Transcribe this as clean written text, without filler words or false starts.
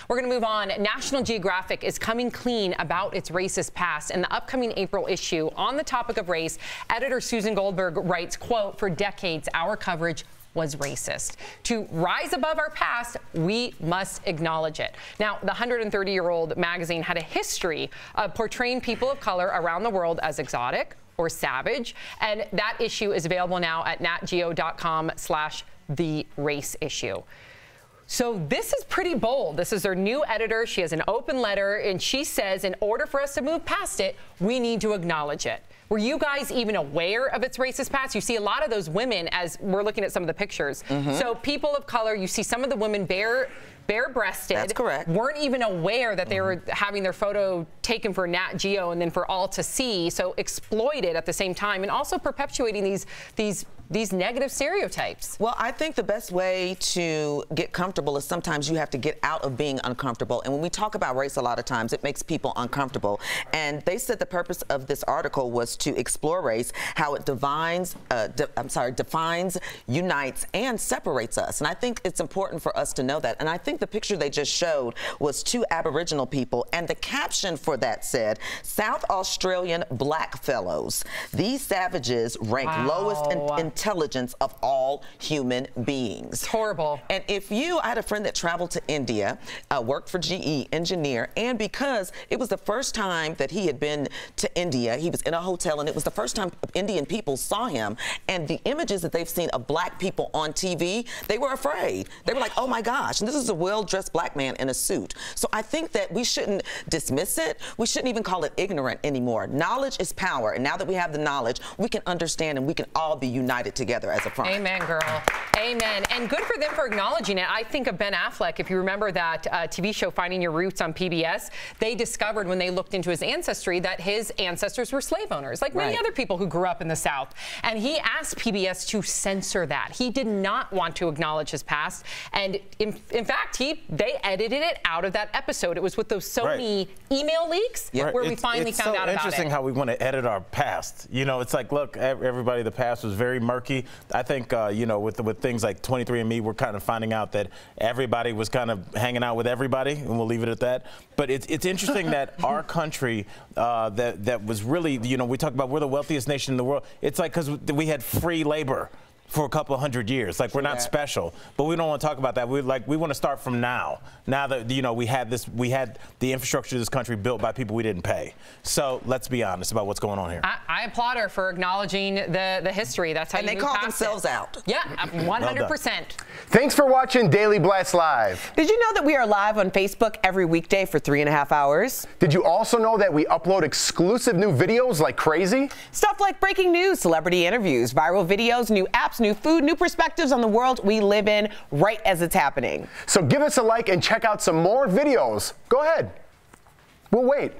We're going to move on. National Geographic is coming clean about its racist past. In the upcoming April issue, on the topic of race, editor Susan Goldberg writes, quote, "For decades, our coverage was racist. To rise above our past, we must acknowledge it." Now, the 130-year-old magazine had a history of portraying people of color around the world as exotic or savage, and that issue is available now at natgeo.com/theraceissue. So this is pretty bold. This is their new editor. She has an open letter, and she says in order for us to move past it, we need to acknowledge it. Were you guys even aware of its racist past? You see a lot of those women, as we're looking at some of the pictures. So people of color, you see some of the women bare-breasted. That's correct. Weren't even aware that they were having their photo taken for Nat Geo and then for all to see. So exploited at the same time, and also perpetuating these negative stereotypes. Well, I think the best way to get comfortable is sometimes you have to get out of being uncomfortable. And when we talk about race, a lot of times it makes people uncomfortable. And they said the purpose of this article was to explore race, how it defines, unites, and separates us. And I think it's important for us to know that. And I think the picture they just showed was two Aboriginal people. And the caption for that said, "South Australian black fellows. These savages rank lowest in intelligence of all human beings." It's horrible. And I had a friend that traveled to India, worked for GE, engineer, and because it was the first time that he had been to India, he was in a hotel, and it was the first time Indian people saw him, and the images that they've seen of black people on TV, they were afraid. They were like, oh my gosh, and this is a well-dressed black man in a suit. So I think that we shouldn't dismiss it. We shouldn't even call it ignorant anymore. Knowledge is power, and now that we have the knowledge, we can understand, and we can all be united together as a front. Amen, girl. Amen. And good for them for acknowledging it. I think of Ben Affleck. If you remember that TV show Finding Your Roots on PBS, they discovered when they looked into his ancestry that his ancestors were slave owners, like many other people who grew up in the South. And he asked PBS to censor that. He did not want to acknowledge his past. And in fact, they edited it out of that episode. It was with those Sony email leaks where we finally found out about it. It's so interesting how we want to edit our past. You know, it's like, look, everybody, the past was very murky. I think, you know, with things like 23andMe, we're kind of finding out that everybody was kind of hanging out with everybody, and we'll leave it at that. But it's interesting that our country, that was really, you know, we talk about we're the wealthiest nation in the world. It's like because we had free labor for a couple of 100 years. Like, we're not special, but we don't want to talk about that. We want to start from now. Now that, you know, we had the infrastructure of this country built by people we didn't pay. So let's be honest about what's going on here. I applaud her for acknowledging the history. That's how you move past it. And they call themselves out. Yeah, 100%. Thanks for watching Daily Blast Live. Did you know that we are live on Facebook every weekday for 3.5 hours? Did you also know that we upload exclusive new videos like crazy? Stuff like breaking news, celebrity interviews, viral videos, new apps, new food, new perspectives on the world we live in right as it's happening. So give us a like and check out some more videos. Go ahead. We'll wait.